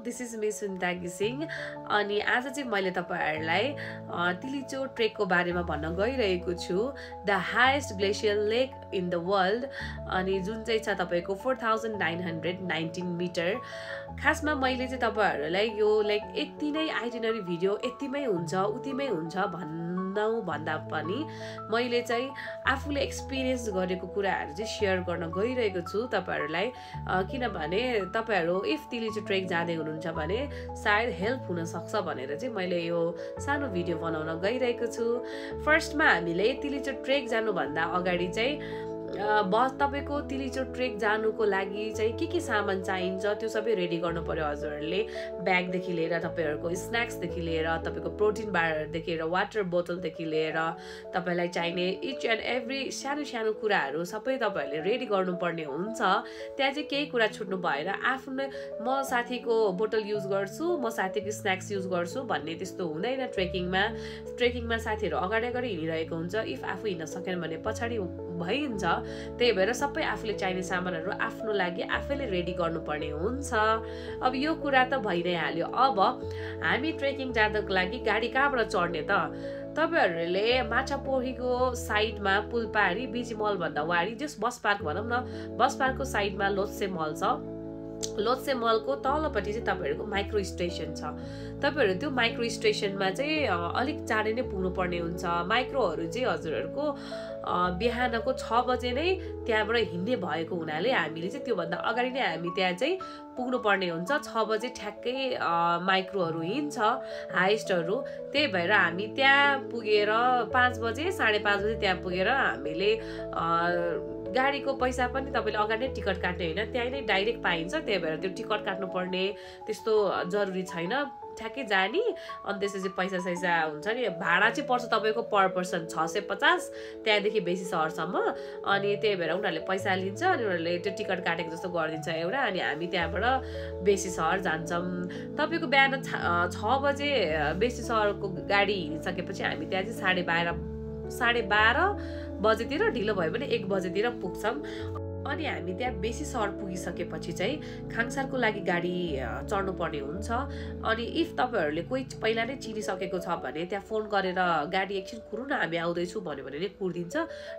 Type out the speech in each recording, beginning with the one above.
This is me Sunita घिसिङ अनि आज चाहिँ मैले तपाईहरुलाई तिलिचो ट्रेकको बारेमा भन्न गइरहेको छु the highest glacial lake in the world अनि जुन चाहिँ छ तपाईको 4919 मिटर। खासमा मैले चाहिँ तपाईहरुलाई यो लाइक यति नै आइटिनरी भिडियो यतिमै हुन्छ उतिमै हुन्छ भन्दा पनि मैले चाहिँ आफूले एक्सपिरियन्स गरेको कुराहरु चाहिँ शेयर गर्न गइरहेको छु तपाईहरुलाई, किनभने तपाईहरु इफ तिलिचो ट्रेक जाँदै हुनुहुन्छ भने सायद हेल्प हुन सक्छ भनेर चाहिँ मैले यो सानो भिडियो बनाउन गइरहेको छु। फर्स्टमा हामीले तिलिचो ट्रेक जानु भन्दा अगाडि चाहिँ तपाईको तिलिचो ट्रेक जानुको लागि चाहिँ के सामान चाहिन्छ त्यो सबै रेडी गर्नु पर्यो हजुरहरुले। ब्याग देखि लिएर तपाईहरुको स्न्याक्स देखि लिएर तपाईको प्रोटिन बार देखि लिएर वाटर बोतल देखि लिएर तपाईलाई चाहिने इच एन्ड एभ्री सानो कुराहरु सबै तपाईहरुले रेडी गर्नुपर्ने हुन्छ। त्यहाँ चाहिँ केही कुरा छुट्नु भएन। आफूले म साथीको बोतल युज गर्छु, म साथीको स्न्याक्स युज गर्छु भन्ने त्यस्तो हुँदैन। ट्रेकिङमा साथीहरु अगाडि हिँडिरहेको हुन्छ, इफ आफू हिँड्न सकेन भने पछाडी भइन्छ। त्यही भएर सबै आफूले चाहिने सामानहरु आफ्नो लागि आफैले रेडी गर्नुपर्ने हुन्छ। अब यो कुरा त भइ नै हाल्यो। अब हामी ट्रेकिङ जानको लागि गाडी कहाँबाट चढ्ने त? तपाईहरुले माछापोखरीको साइडमा पुलपारी बीजी मल भन्दा वारी जस बस पार्क भनौं न, बस पार्कको साइडमा लोत्से मल छ। लोत्से मलको तलपट्टि चाहिँ तपाईहरुको माइक्रो स्टेसन छ। तपाईहरु त्यो माइक्रो स्टेसनमा चाहिँ अलिक चाँडै नै पुग्नु पर्ने हुन्छ। माइक्रोहरु चाहिँ हजुरहरुको बिहानको 6 बजे नै त्यहाँबाट हिँड्ने भएको हुनाले हामीले चाहिँ त्यो भन्दा अगाडि नै हामी त्यहाँ चाहिँ पुग्नु पर्ने हुन्छ। 6 बजे ठ्याक्कै माइक्रोहरु हिँड्छ हाइएस्टहरु। त्यही भएर हामी त्यहाँ पुगेर 5 बजे 5:30 बजे त्यहाँ पुगेर हामीले गाडीको पैसा पनि तपाईले अगाडि नै टिकट काट्ने हैन, त्यही नै डाइरेक्ट पाइन्छ। त्यही भएर त्यो टिकट काट्नु पर्ने त्यस्तो जरुरी छैन, ठ्याक्कै जानी। अनि त्यसपछि पैसा हुन्छ नि, भाडा चाहिँ पर्छ तपाईको पर पर्सन 650 त्यहाँदेखि बेसी शहरसम्म। अनि त्यही भएर उनीहरुले पैसा लिन्छ अनि उनीहरुले त्यो टिकट काटेको जस्तो गरिदिन्छ एउटा। अनि हामी त्यहाँबाट बेसी शहर जान्छौं। तपाईको बिहान 6 बजे बेसी शहरको गाडी हिँडिसकेपछि हामी त्यहाँ चाहिँ 12:30 बजेतिर ढिलो भयो भने 1 बजेतिर पुग्छौं। अनि हामी त्यहाँ बेसी शहर पुगिसकेपछि चाहिँ खाङसारको लागि गाडी चढ्नु पर्ने हुन्छ। अनि इफ तपाईहरुले कोही पहिला नै चिनिसकेको छ भने त्यहाँ फोन गरेर गाडी एकछिन कुर्नु न हामी आउँदैछु भन्यो भने नै कुर्दिन्छ।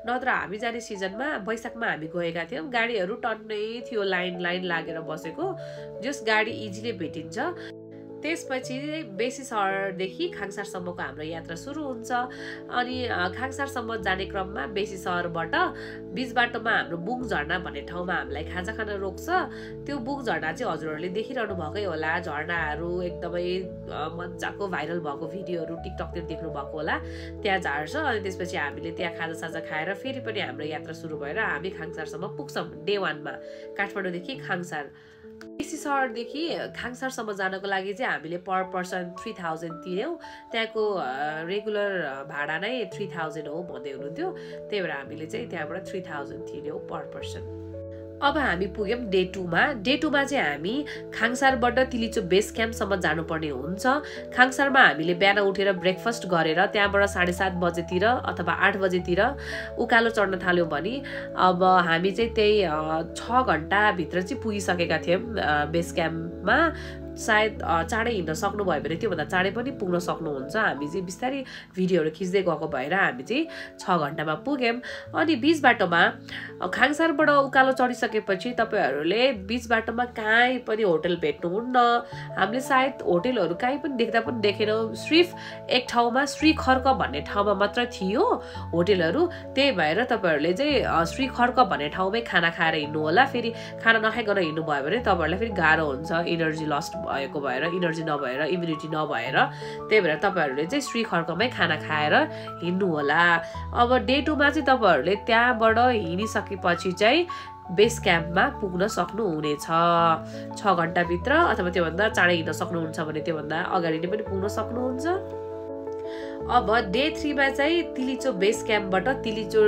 नत्र हामी जाने सिजनमा वैशाखमा हामी गएका थियौं, गाडीहरु टन्नै थियो, लाइन लागेर बसेको, जस गाडी इजिली भेटिन्छ। त्यसपछि बेसी शहरदेखि खाङसारसम्मको हाम्रो यात्रा सुरु हुन्छ। अनि खाङसारसम्म जाने क्रममा बेसी शहरबाट बीच बाटोमा हाम्रो बुङ झरना भन्ने ठाउँमा हामीलाई खाजा खान रोक्छ। त्यो बुङ झरना चाहिँ हजुरहरुले देखिरहनु भकै होला। झरनाहरु एकदमै मज्जाको भाइरल भएको भिडियोहरु टिकटकतिर देख्नु भएको होला। त्यहाँ झार्छ अनि त्यसपछि हामीले त्यहाँ खाजा खाएर फेरि पनि हाम्रो यात्रा सुरु भएर हामी खाङसारसम्म पुग्छौं। डे 1 मा काठमाडौँदेखि खाङसार। बेसी शहरदेखि खाङसारसम्म जानको लागि चाहिँ हामीले पर पर्सन 3000 तिर्यौं। त्यहाँको रेगुलर भाडा नै 3000 हो भन्दै हुनुहुन्थ्यो। त्यही भएर हामीले चाहिँ त्यहाँबाट 3000 तिर्यौं पर पर्सन। अब हामी पुग्यौं डे 2 मा। डे 2 मा चाहिँ हामी खाङसारबाट तिलिचो बेस क्याम्पसम्म जानुपर्ने हुन्छ। खाङसारमा हामीले बिहान उठेर ब्रेकफास्ट गरेर त्यहाँबाट 7:30 बजेतिर अथवा 8 बजेतिर उकालो चढ्न थाल्यौं भने अब हामी चाहिँ त्यही 6 घण्टा भित्र चाहिँ पुगिसकेका थियौं बेस क्याम्पमा। सायद चाँडै हिँड्न सक्नु भयो भने त्यो भन्दा चाँडै पनि पुग्न सक्नुहुन्छ। हामी चाहिँ बिस्तारै भिडियोहरु खिच्दै गएको भएर हामी चाहिँ 6 घण्टामा पुग्यौं। अनि बीच बाटोमा खाङसारबाट उकालो चढिसकेपछि तपाईहरुले बीच बाटोमा कहीँ पनि होटल भेट्नुहुन्न। हामीले सायद होटलहरु कहीँ पनि देख्दा पनि देखेनौं। सिर्फ एक ठाउँमा श्रीखर्क भन्ने ठाउँमा मात्र थियो होटलहरु। त्यही भएर तपाईहरुले चाहिँ श्रीखर्क भन्ने ठाउँमै खाना खाएर हिँड्नु होला। फेरि खाना नखाइकन हिँड्नु भयो भने तपाईहरुलाई फेरि गाह्रो हुन्छ, एनर्जी लस्ट भएको भएर, एनर्जी नभएर, इम्युनिटी नभएर। त्यही भएर तपाईहरुले चाहिँ श्रीखर्कमै खाना खाएर हिँड्नु होला। अब डे 2 मा चाहिँ तपाईहरुले त्यहाँबाट हिँडिसकेपछि चाहिँ बेस क्याम्पमा पुग्न सक्नुहुनेछ। 6 घण्टा भित्र अथवा त्यो भन्दा चाँडै हिँड्न सक्नुहुन्छ भने त्यो भन्दा अगाडि नै पनि पुग्न सक्नुहुन्छ। अब डे 3 मा चाहिँ तिलिचो बेस क्याम्पबाट तिलिचो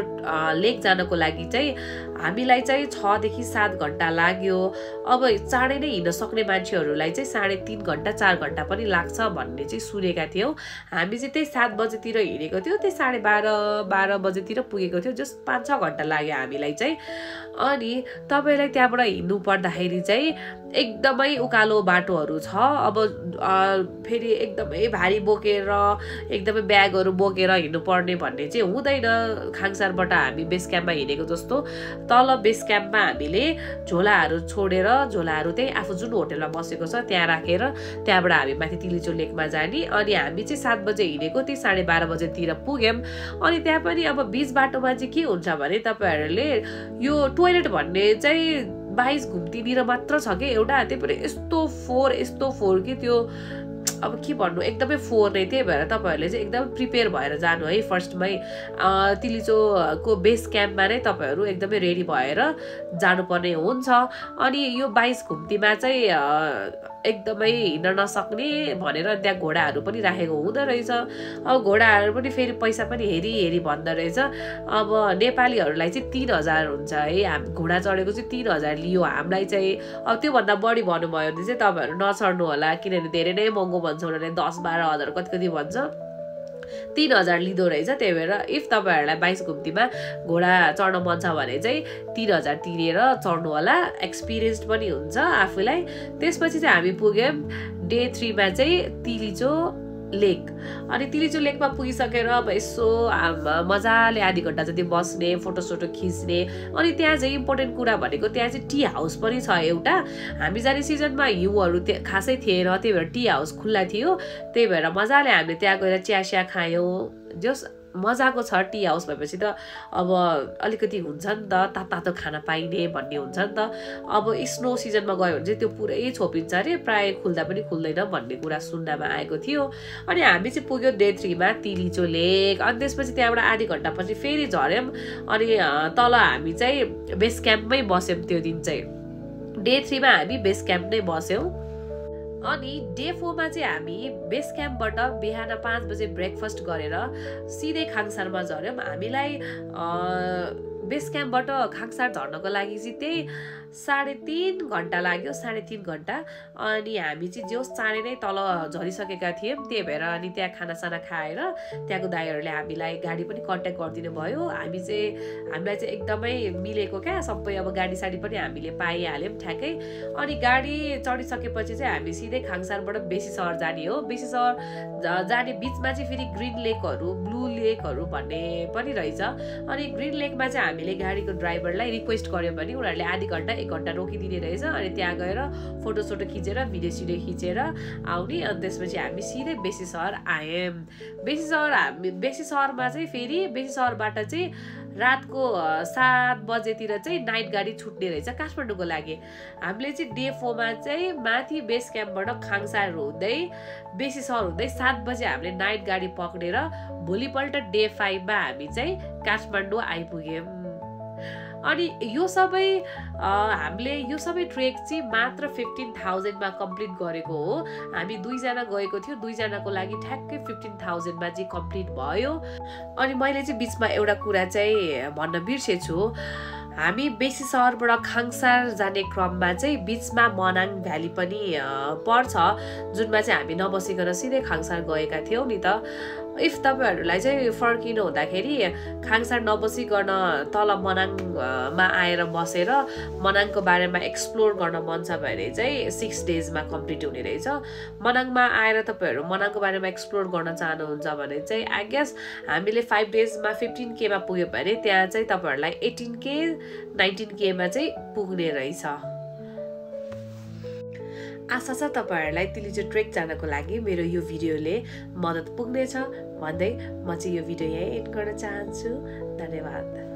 लेक जानको लागि चाहिँ हामीलाई चाहिँ 6 देखि 7 घण्टा लाग्यो। अब चाँडै नै हिँड्न सक्ने मान्छेहरुलाई चाहिँ 3.5 घण्टा 4 घण्टा पनि लाग्छ भन्ने चाहिँ सुनेका थियौ। हामी चाहिँ त्यही 7 बजेतिर हिँडेको थियो, त्यही 12:30 बजेतिर पुगेको थियो। जस्ट 5-6 घण्टा लाग्यो हामीलाई चाहिँ। अनि तपाईलाई त्यहाँबाट हिँड्नु पर्दाखेरि चाहिँ एकदमै उकालो बाटोहरू छ। अब फेरि एकदमै भारी बोकेर एकदमै ब्यागहरू बोकेर हिँड्नु पर्ने भन्ने चाहिँ हुँदैन। खाङसारबाट हामी बेस क्याम्पमा हिँडेको जस्तो तल बेस क्याम्पमा हामीले झोलाहरू छोडेर झोलाहरू त्यही आफू जुन होटलमा बसेको छ त्यहाँ राखेर त्यहाँबाट हामी माथि तिलिचो लेकमा जाने। अनि हामी चाहिँ 7 बजे हिँडेको त्यही 12:30 बजेतिर पुग्यौँ। अनि त्यहाँ पनि अब बीच बाटोमा चाहिँ के हुन्छ भने तपाईहरूले यो टोयलेट भन्ने चाहिँ 22 घुम्तीनिर मात्र छ कि एउटा, त्यही पनि यस्तो फोर कि त्यो अब के भन्नु एकदमै फोर नै। त्यही भएर तपाईँहरूले चाहिँ एकदमै प्रिपेयर भएर जानु है। फर्स्टमै तिलिचोको बेस क्याम्पमा नै तपाईँहरू एकदमै रेडी भएर जानुपर्ने हुन्छ। अनि यो 22 घुम्तीमा चाहिँ एकदमै हिँड्न नसक्ने भनेर त्यहाँ घोडाहरू पनि राखेको हुँदो रहेछ। अब घोडाहरू पनि फेरि पैसा पनि हेरी भन्दो रहेछ। अब नेपालीहरूलाई चाहिँ 3000 हुन्छ है, हामी घोडा चढेको चाहिँ 3000 लियो। हामीलाई चाहिँ अब त्योभन्दा बढी भन्नुभयो भने चाहिँ तपाईँहरू नचढ्नु होला, किनभने धेरै नै महँगो भन्छ उनीहरूले, 10-12 हजार कति भन्छ, 3000 लिँदो रहेछ। त्यही भएर इफ तपाईँहरूलाई 22 घुम्तीमा घोडा चढ्न मन छ भने चाहिँ 3000 तिरेर चढ्नु होला, एक्सपिरियन्स पनि हुन्छ आफूलाई। त्यसपछि चाहिँ हामी पुग्यौँ डे 3 मा चाहिँ तिलिचो लेक। अनि तिलिचो लेकमा पुगिसकेर अब यसो मजाले आधी घन्टा जति बस्ने, फोटोसोटो खिच्ने। अनि त्यहाँ चाहिँ इम्पोर्टेन्ट कुरा भनेको त्यहाँ चाहिँ टी हाउस पनि छ एउटा। हामी जाने सिजनमा हिउँहरू खासै थिएन, त्यही भएर टी हाउस खुल्ला थियो। त्यही भएर मजाले हामीले त्यहाँ गएर चिया खायौँ। जस मजाको छ टी हाउस भएपछि त अब अलिकति हुन्छ नि त, तातो खाना पाइने भन्ने हुन्छ नि त। अब स्नो सिजनमा गयो भने चाहिँ त्यो पुरै छोपिन्छ अरे, प्राय खुल्दा पनि खुल्दैन भन्ने कुरा सुन्नमा आएको थियो। अनि हामी चाहिँ पुग्यो डे 3 मा तिलिचो लेक। अनि त्यसपछि त्यहाँबाट आधी घन्टापछि फेरि झऱ्यौँ। अनि तल हामी चाहिँ बेस क्याम्पमै बस्यौँ। त्यो दिन चाहिँ डे 3 मा हामी बेस क्याम्प नै बस्यौँ। अनि डे 4 मा चाहिँ हामी बेस क्याम्पबाट बिहान 5 बजे ब्रेकफास्ट गरेर सिधै खाङसारमा झऱ्यौँ। हामीलाई बेस क्याम्पबाट खाङसार झर्नको लागि चाहिँ त्यही 3.5 घन्टा लाग्यो, 3.5 घन्टा। अनि हामी चाहिँ जो चाँडै नै तल झरिसकेका थियौँ, त्यही भएर अनि त्यहाँ खानासाना खाएर त्यहाँको दाइहरूले हामीलाई गाडी पनि कन्ट्याक्ट गरिदिनु भयो। हामीलाई चाहिँ एकदमै मिलेको क्या सबै। अब गाडी साडी पनि हामीले पाइहाल्यौँ ठ्याक्कै। अनि गाडी चढिसकेपछि चाहिँ हामी सिधै खाङसारबाट बेसी सहर जाने हो। बेसी सहर जाने बिचमा चाहिँ फेरि ग्रिन लेकहरू, ब्लू लेकहरू भन्ने पनि रहेछ। अनि ग्रिन लेकमा चाहिँ हामीले गाडीको ड्राइभरलाई रिक्वेस्ट गर्यौँ भने उनीहरूले आधी घन्टा 1 घन्टा रोकिदिने रहेछ। अनि त्यहाँ गएर फोटोसोटो खिचेर भिडियो खिचेर आउने। अनि त्यसपछि हामी सिधै बेसी सहर आयौँ। बेसी सहरमा चाहिँ फेरि बेसी सहरबाट चाहिँ रातको 7 बजेतिर चाहिँ नाइट गाडी छुट्ने रहेछ काठमाडौँको लागि। हामीले चाहिँ डे 4 मा चाहिँ माथि बेस क्याम्पबाट खाङसार हुँदै बेसी सहर हुँदै 7 बजे हामीले नाइट गाडी पक्रेर भोलिपल्ट डे 5 मा हामी चाहिँ काठमाडौँ आइपुग्यौँ। अनि यो सबै ट्रेक चाहिँ मात्र 15,000 मा कम्प्लिट गरेको हो। हामी 2 जना गएको थियो, 2 जनाको लागि ठ्याक्कै 15,000 मा चाहिँ कम्प्लिट भयो। अनि मैले चाहिँ बिचमा एउटा कुरा चाहिँ भन्न बिर्सेछु। हामी बेसी सहरबाट खाङसार जाने क्रममा चाहिँ बिचमा मनाङ भ्याली पनि पर्छ, जुनमा चाहिँ हामी नबसिकन सिधै खाङसार गएका थियौँ नि त। इफ तपाईहरूलाई चाहिँ फर्किनु हुँदाखेरि खाङसार नबसिकन तल मनाङमा आएर बसेर मनाङको बारेमा एक्सप्लोर गर्न मन छ भने चाहिँ 6 डेजमा कम्प्लिट हुने रहेछ। मनाङमा आएर तपाईँहरू मनाङको बारेमा एक्सप्लोर गर्न चाहनुहुन्छ भने चाहिँ आई गेस हामीले 5 डेजमा 15K मा पुग्यो भने त्यहाँ चाहिँ तपाईँहरूलाई 18K 19K मा चाहिँ पुग्ने रहेछ। आशा छ तपाईहरूलाई तिलिचो ट्रेक जानको लागि मेरो यो भिडियोले मद्दत पुग्नेछ भन्दै म चाहिँ यो भिडियो यहीँ एन्ड गर्न चाहन्छु। धन्यवाद।